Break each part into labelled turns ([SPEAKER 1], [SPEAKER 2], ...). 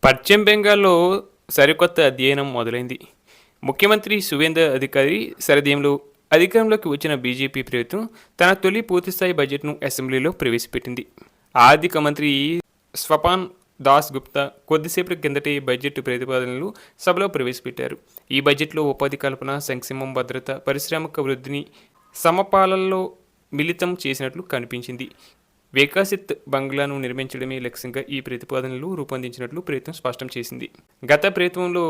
[SPEAKER 1] పశ్చిమ బెంగాల్‌లో సరికొత్త అధ్యయనం మొదలైంది. ముఖ్యమంత్రి సువేందు అధికారి సారథ్యంలో అధికారంలోకి వచ్చిన బీజేపీ ప్రభుత్వం తన తొలి పూర్తిస్థాయి బడ్జెట్‌ను అసెంబ్లీలో ప్రవేశపెట్టింది. ఆర్థిక మంత్రి స్వపాన్ దాస్ గుప్తా కొద్దిసేపటి కిందటే బడ్జెట్ ప్రతిపాదనలు సభలో ప్రవేశపెట్టారు. ఈ బడ్జెట్‌లో ఉపాధి కల్పన, సంక్షేమం, భద్రత, పారిశ్రామిక వృద్ధిని సమపాలలో మిళితం చేసినట్లు కనిపించింది. వికసిత్ బంగ్లాను నిర్మించడమే లక్ష్యంగా ఈ ప్రతిపాదనలు రూపొందించినట్లు ప్రభుత్వం స్పష్టం చేసింది. గత ప్రభుత్వంలో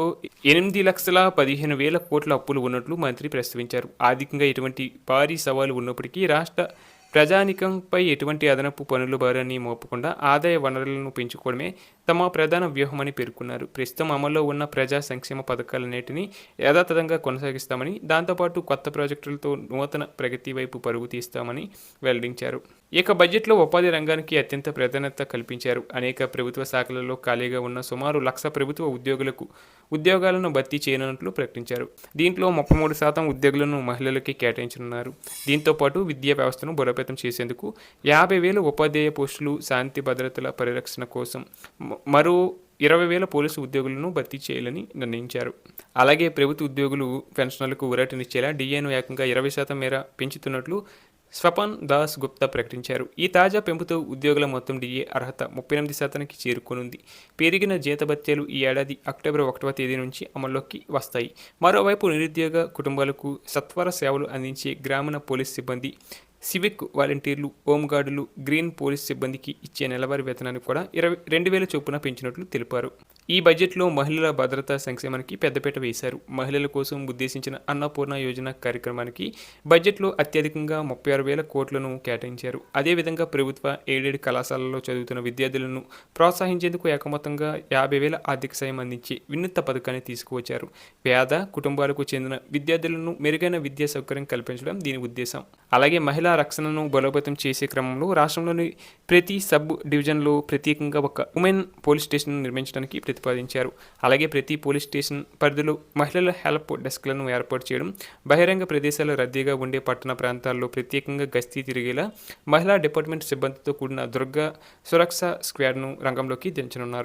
[SPEAKER 1] 8,15,000 కోట్ల అప్పులు ఉన్నట్లు మంత్రి ప్రస్తావించారు. ఆర్థికంగా ఎటువంటి భారీ సవాలు ఉన్నప్పటికీ రాష్ట్ర ప్రజానీకంపై ఎటువంటి అదనపు పనుల భారాన్ని మోపకుండా ఆదాయ వనరులను పెంచుకోవడమే తమ ప్రధాన వ్యూహమని పేర్కొన్నారు. ప్రస్తుతం అమల్లో ఉన్న ప్రజా సంక్షేమ పథకాలన్నింటినీ యథాతథంగా కొనసాగిస్తామని, దాంతోపాటు కొత్త ప్రాజెక్టులతో నూతన ప్రగతి వైపు పరుగు తీస్తామని వెల్లడించారు. ఇక బడ్జెట్లో ఉపాధి రంగానికి అత్యంత ప్రాధాన్యత కల్పించారు. అనేక ప్రభుత్వ శాఖలలో ఖాళీగా ఉన్న సుమారు 1,00,000 ప్రభుత్వ ఉద్యోగాలను భర్తీ చేయనున్నట్లు ప్రకటించారు. దీంట్లో 33% ఉద్యోగులను మహిళలకే కేటాయించనున్నారు. దీంతోపాటు విద్యా వ్యవస్థను బలోపేతం చేసేందుకు 50,000 ఉపాధ్యాయ పోస్టులు, శాంతి భద్రతల పరిరక్షణ కోసం మరో 20,000 పోలీసు ఉద్యోగులను భర్తీ చేయాలని నిర్ణయించారు. అలాగే ప్రభుత్వ ఉద్యోగులు పెన్షన్లకు ఊరటనిచ్చేలా డిఏను ఏకంగా 20% మేర పెంచుతున్నట్లు స్వపన్ దాస్ గుప్తా ప్రకటించారు. ఈ తాజా పెంపుతో ఉద్యోగుల మొత్తం డిఏ అర్హత 38%కి చేరుకోనుంది. పెరిగిన జీతభత్యాలు ఈ ఏడాది అక్టోబర్ 1వ తేదీ నుంచి అమల్లోకి వస్తాయి. మరోవైపు నిరుద్యోగ కుటుంబాలకు సత్వర సేవలు అందించే గ్రామీణ పోలీస్ సిబ్బంది, సివిక్ వాలంటీర్లు, హోంగార్డులు, గ్రీన్ పోలీస్ సిబ్బందికి ఇచ్చే నెలవారీ వేతనాన్ని కూడా 2,000 చొప్పున పెంచినట్లు తెలిపారు. ఈ బడ్జెట్లో మహిళల భద్రతా సంక్షేమానికి పెద్దపీట వేశారు. మహిళల కోసం ఉద్దేశించిన అన్నపూర్ణ యోజన కార్యక్రమానికి బడ్జెట్లో అత్యధికంగా 36,000 కోట్లను కేటాయించారు. అదేవిధంగా ప్రభుత్వ ఎయిడెడ్ కళాశాలల్లో చదువుతున్న విద్యార్థులను ప్రోత్సహించేందుకు ఏకమొత్తంగా 50,000 ఆర్థిక సాయం అందించే వినూత్న పథకాన్ని తీసుకువచ్చారు. పేద కుటుంబాలకు చెందిన విద్యార్థులను మెరుగైన విద్యా సౌకర్యం కల్పించడం దీని ఉద్దేశం. అలాగే మహిళా రక్షణను బలోపేతం చేసే క్రమంలో రాష్ట్రంలోని ప్రతి సబ్ డివిజన్లో ప్రత్యేకంగా ఒక ఉమెన్ పోలీస్ స్టేషన్ నిర్మించడానికి ప్రతిపాదించారు. అలాగే ప్రతి పోలీస్ స్టేషన్ పరిధిలో మహిళల హెల్ప్ డెస్క్లను ఏర్పాటు చేయడం, బహిరంగ ప్రదేశాలు రద్దీగా ఉండే పట్టణ ప్రాంతాల్లో ప్రత్యేకంగా గస్తీ తిరిగేలా మహిళా డిపార్ట్మెంట్ సిబ్బందితో కూడిన దుర్గా సురక్ష స్క్వాడ్ను రంగంలోకి దించనున్నారు.